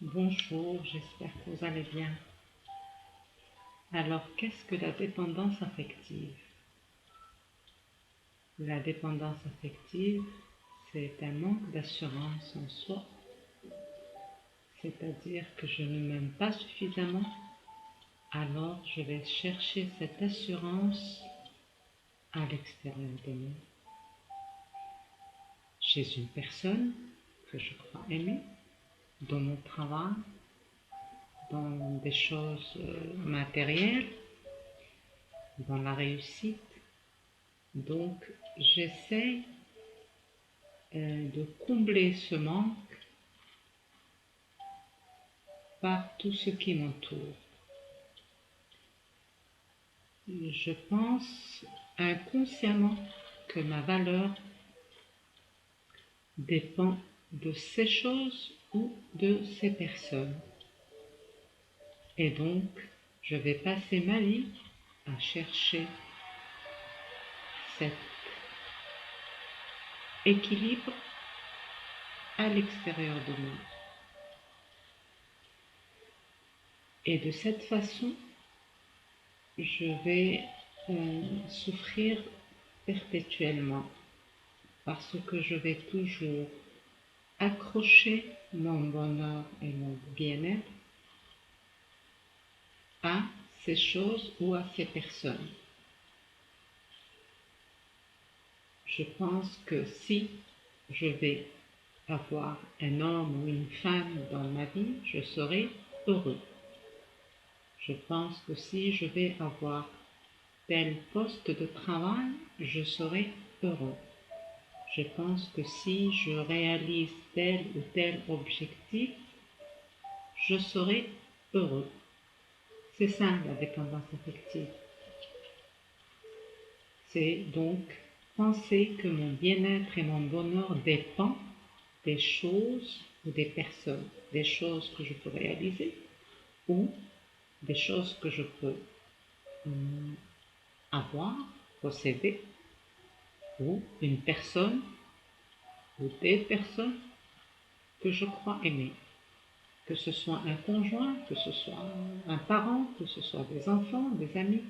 Bonjour, j'espère que vous allez bien. Alors, qu'est-ce que la dépendance affective? La dépendance affective, c'est un manque d'assurance en soi, c'est-à-dire que je ne m'aime pas suffisamment, alors je vais chercher cette assurance à l'extérieur de moi, chez une personne que je crois aimer, dans mon travail, dans des choses matérielles, dans la réussite. Donc, j'essaie de combler ce manque par tout ce qui m'entoure. Je pense inconsciemment que ma valeur dépend de ces choses ou de ces personnes. Et donc, je vais passer ma vie à chercher cet équilibre à l'extérieur de moi. Et de cette façon, je vais souffrir perpétuellement parce que je vais toujours accrocher mon bonheur et mon bien-être à ces choses ou à ces personnes. Je pense que si je vais avoir un homme ou une femme dans ma vie, je serai heureux. Je pense que si je vais avoir tel poste de travail, je serai heureux. Je pense que si je réalise tel ou tel objectif, je serai heureux. C'est ça la dépendance affective. C'est donc penser que mon bien-être et mon bonheur dépendent des choses ou des personnes, des choses que je peux réaliser ou des choses que je peux avoir, posséder, ou une personne ou des personnes que je crois aimer. Que ce soit un conjoint, que ce soit un parent, que ce soit des enfants, des amis.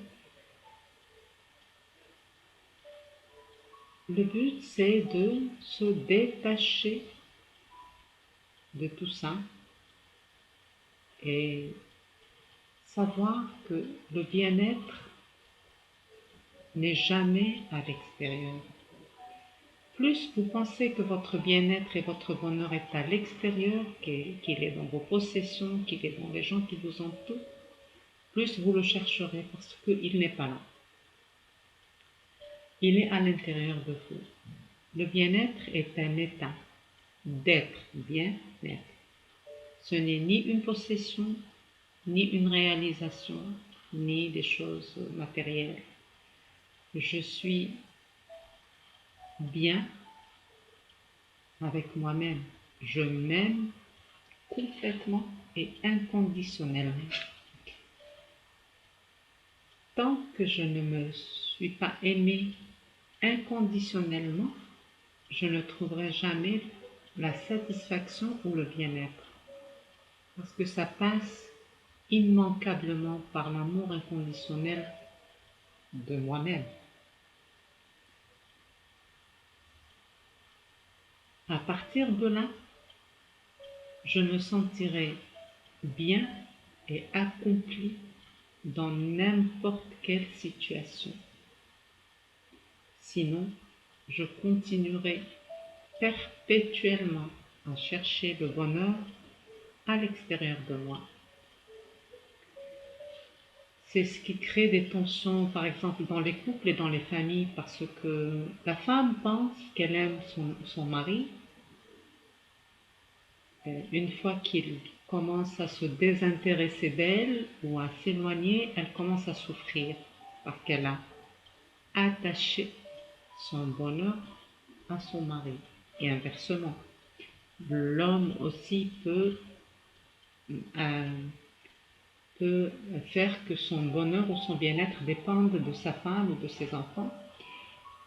Le but, c'est de se détacher de tout ça et savoir que le bien-être n'est jamais à l'extérieur. Plus vous pensez que votre bien-être et votre bonheur est à l'extérieur, qu'il est dans vos possessions, qu'il est dans les gens qui vous entourent, plus vous le chercherez parce qu'il n'est pas là. Il est à l'intérieur de vous. Le bien-être est un état d'être bien-être. Ce n'est ni une possession, ni une réalisation, ni des choses matérielles. Je suis bien avec moi-même. Je m'aime complètement et inconditionnellement. Tant que je ne me suis pas aimée inconditionnellement, je ne trouverai jamais la satisfaction ou le bien-être. Parce que ça passe immanquablement par l'amour inconditionnel de moi-même. À partir de là, je me sentirai bien et accompli dans n'importe quelle situation. Sinon, je continuerai perpétuellement à chercher le bonheur à l'extérieur de moi. C'est ce qui crée des tensions, par exemple, dans les couples et dans les familles, parce que la femme pense qu'elle aime son mari. Une fois qu'il commence à se désintéresser d'elle ou à s'éloigner, elle commence à souffrir parce qu'elle a attaché son bonheur à son mari. Et inversement, l'homme aussi peut faire que son bonheur ou son bien-être dépende de sa femme ou de ses enfants.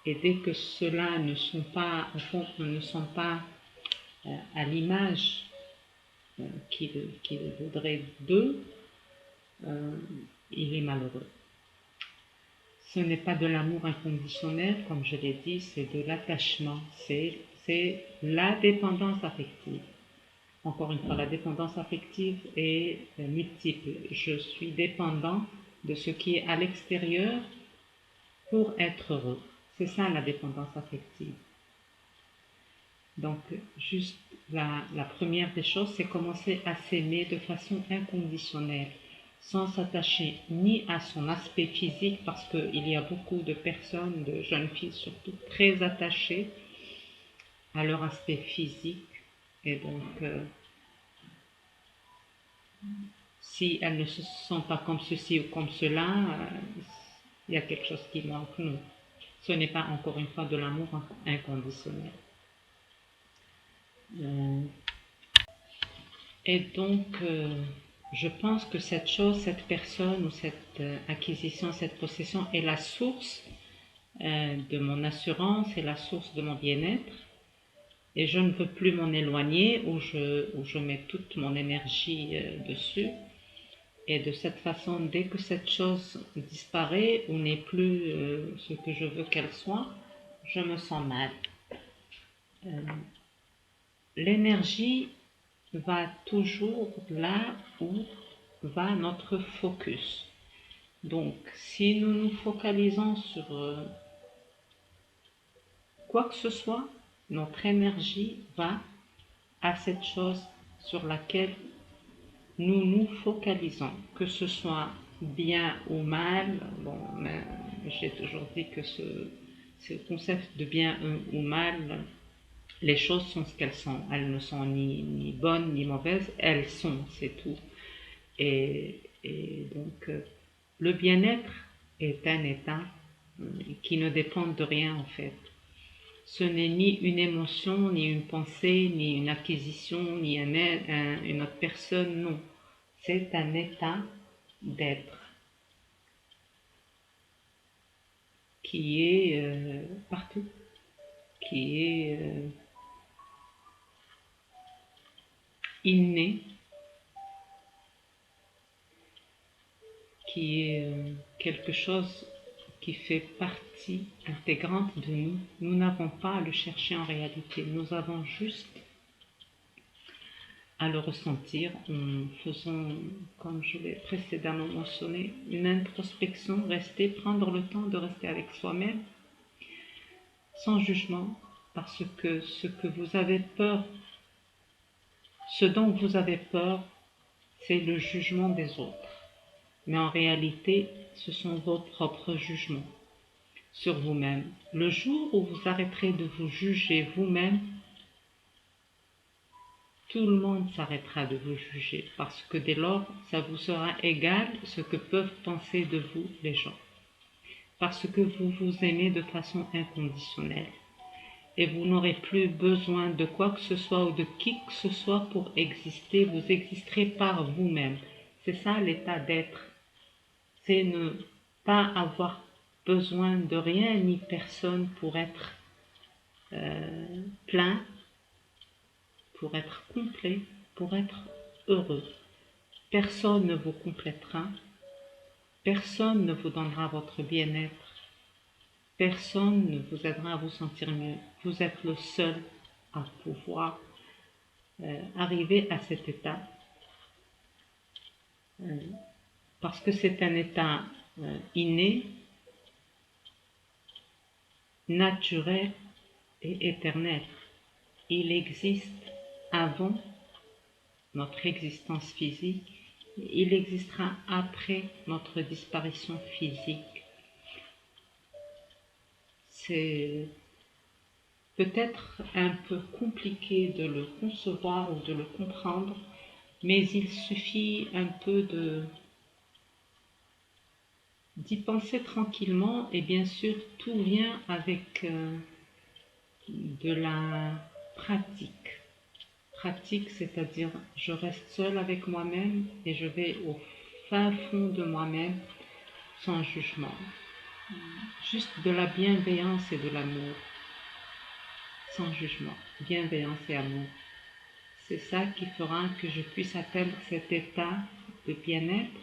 Et dès que ceux-là ne sont pas, au fond, ne sont pas à l'image qu'il voudrait d'eux, il est malheureux. Ce n'est pas de l'amour inconditionnel, comme je l'ai dit, c'est de l'attachement, c'est la dépendance affective. Encore une fois, la dépendance affective est multiple. Je suis dépendant de ce qui est à l'extérieur pour être heureux. C'est ça la dépendance affective. Donc, juste la première des choses, c'est commencer à s'aimer de façon inconditionnelle, sans s'attacher ni à son aspect physique, parce qu'il y a beaucoup de personnes, de jeunes filles surtout, très attachées à leur aspect physique. Et donc, si elles ne se sentent pas comme ceci ou comme cela, il y a quelque chose qui manque. Non, ce n'est pas encore une fois de l'amour inconditionnel. Et donc, je pense que cette chose, cette personne ou cette acquisition, cette possession est la source de mon assurance et la source de mon bien-être. Et je ne veux plus m'en éloigner ou je mets toute mon énergie dessus. Et de cette façon, dès que cette chose disparaît ou n'est plus ce que je veux qu'elle soit, je me sens mal. L'énergie va toujours là où va notre focus. Donc, si nous nous focalisons sur quoi que ce soit, notre énergie va à cette chose sur laquelle nous nous focalisons, que ce soit bien ou mal. Bon, j'ai toujours dit que ce concept de bien ou mal, les choses sont ce qu'elles sont. Elles ne sont ni bonnes ni mauvaises, elles sont, c'est tout. Et donc, le bien-être est un état qui ne dépend de rien en fait. Ce n'est ni une émotion, ni une pensée, ni une acquisition, ni une autre personne, non. C'est un état d'être qui est partout, qui est inné, qui est quelque chose qui fait partie intégrante de nous. Nous n'avons pas à le chercher en réalité, nous avons juste à le ressentir en faisant, comme je l'ai précédemment mentionné, une introspection, prendre le temps de rester avec soi-même, sans jugement, parce que ce dont vous avez peur, c'est le jugement des autres. Mais en réalité, ce sont vos propres jugements sur vous-même. Le jour où vous arrêterez de vous juger vous-même, tout le monde s'arrêtera de vous juger, parce que dès lors, ça vous sera égal ce que peuvent penser de vous les gens. Parce que vous vous aimez de façon inconditionnelle. Et vous n'aurez plus besoin de quoi que ce soit ou de qui que ce soit pour exister. Vous existerez par vous-même. C'est ça l'état d'être. C'est ne pas avoir besoin de rien ni personne pour être plein, pour être complet, pour être heureux. Personne ne vous complétera, personne ne vous donnera votre bien-être, personne ne vous aidera à vous sentir mieux. Vous êtes le seul à pouvoir arriver à cet état, parce que c'est un état inné, naturel et éternel. Il existe avant notre existence physique, il existera après notre disparition physique. C'est peut-être un peu compliqué de le concevoir ou de le comprendre, mais il suffit un peu d'y penser tranquillement, et bien sûr tout vient avec de la pratique. Pratique, c'est-à-dire je reste seule avec moi-même et je vais au fin fond de moi-même sans jugement. Juste de la bienveillance et de l'amour, sans jugement. Bienveillance et amour. C'est ça qui fera que je puisse atteindre cet état de bien-être,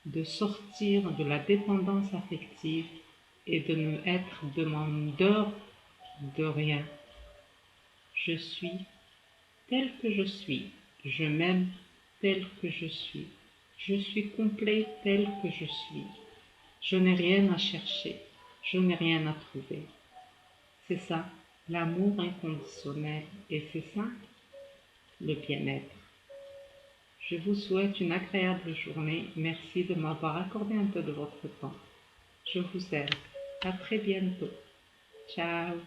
de sortir de la dépendance affective et de ne être demandeur de rien. Je suis tel que je suis. Je m'aime tel que je suis. Je suis complet tel que je suis. Je n'ai rien à chercher. Je n'ai rien à trouver. C'est ça, l'amour inconditionnel. Et c'est ça, le bien-être. Je vous souhaite une agréable journée. Merci de m'avoir accordé un peu de votre temps. Je vous aime. À très bientôt. Ciao.